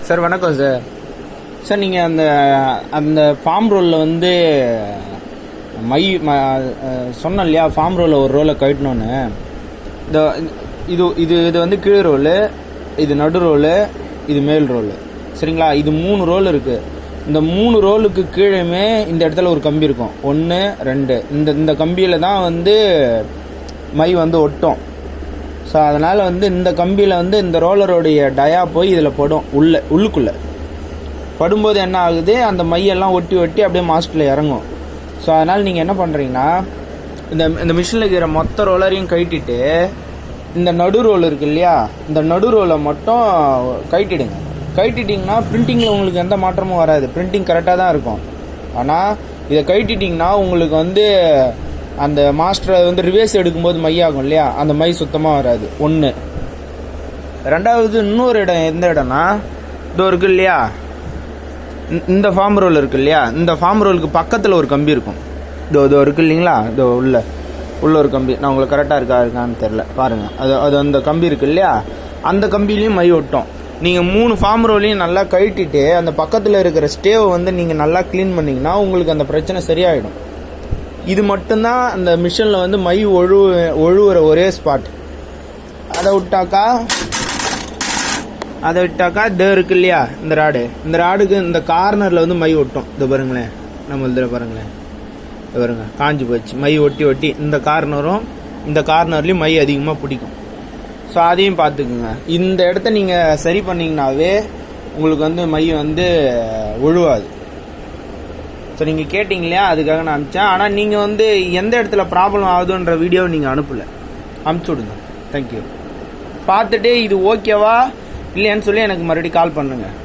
Sir வணக்கம் sir. Sir நீங்கள் அந்த ஃபார்ம் ரோலில் வந்து சொன்னோம் இல்லையா, ஃபார்ம் ரோலில் ஒரு ரோலை கட்டணுன்னு. இது இது இது வந்து கீழ் ரோலு, இது நடு ரோலு, இது மேல் ரோலு, சரிங்களா? இது 3 ரோல் இருக்குது. இந்த 3 ரோலுக்கு கீழேயுமே இந்த இடத்துல ஒரு கம்பி இருக்கும், 1 2. இந்த கம்பியில் தான் வந்து மை வந்து ஒட்டும். ஸோ அதனால் வந்து இந்த கம்பியில் வந்து இந்த ரோலருடைய டயா போய் இதில் படும், உள்ளுக்குள்ளே படும்போது என்ன ஆகுது, அந்த மையெல்லாம் ஒட்டி ஒட்டி அப்படியே மாஸ்டரில் இறங்கும். ஸோ அதனால் நீங்கள் என்ன பண்ணுறீங்கன்னா, இந்த மிஷினில் இருக்கிற மொத்த ரோலரையும் கட்டிட்டு இந்த நடு ரோல் இருக்கு இல்லையா, இந்த நடு ரோலை மட்டும் கட்டிடுங்க. கட்டிட்டிங்கன்னா பிரிண்டிங்கில் உங்களுக்கு எந்த மாற்றமும் வராது, பிரிண்டிங் கரெக்டாக தான் இருக்கும். ஆனால் இதை கட்டிட்டிங்கன்னா உங்களுக்கு வந்து அந்த மாஸ்டரை வந்து ரிவேர்ஸ் எடுக்கும்போது மையாகும் இல்லையா, அந்த மை சுத்தமாக வராது. 1. 2வது இன்னொரு இடம் எந்த இடம்னா, இதோ இருக்கு இல்லையா, இந்த ஃபார்ம் ரோல் இருக்கு இல்லையா, இந்த ஃபார்ம் ரோலுக்கு பக்கத்தில் ஒரு கம்பி இருக்கும். இதோ இருக்கு இல்லைங்களா, இதோ உள்ள ஒரு கம்பி. நான் உங்களுக்கு கரெக்டாக இருக்கான்னு தெரில, பாருங்கள். அது அந்த கம்பி இருக்கு இல்லையா, அந்த கம்பிலையும் மை ஒட்டும். நீங்கள் 3 ஃபார்ம் ரோலையும் நல்லா கழட்டிட்டு அந்த பக்கத்தில் இருக்கிற ஸ்டேவை வந்து நீங்கள் நல்லா க்ளீன் பண்ணிங்கன்னா உங்களுக்கு அந்த பிரச்சனை சரியாயிடும். இது மட்டும்தான் அந்த மிஷினில் வந்து மை ஒழுவுற ஒரே ஸ்பாட். அதை விட்டாக்கா இது இருக்கு இல்லையா, இந்த ராடுக்கு இந்த கார்னரில் வந்து மை ஒட்டும். இது பாருங்களேன், நம்ம இதில் பாருங்களேன், இது பாருங்க, காஞ்சி போச்சு. மை ஒட்டி இந்த கார்னர்லேயும் மை அதிகமாக பிடிக்கும். ஸோ அதையும் பார்த்துக்குங்க. இந்த இடத்த நீங்கள் சரி பண்ணிங்கனாவே உங்களுக்கு வந்து மை வந்து ஒழுவாது. ஸோ நீங்கள் கேட்டிங்க இல்லையா, அதுக்காக நான் அனுப்பிச்சேன். ஆனால் நீங்கள் வந்து எந்த இடத்துல ப்ராப்ளம் ஆகுதுன்ற வீடியோவை நீங்கள் அனுப்பிச்சி விடுங்க. தேங்க்யூ. பார்த்துட்டு இது ஓகேவா இல்லையான்னு சொல்லி எனக்கு மறுபடியும் கால் பண்ணுங்கள்.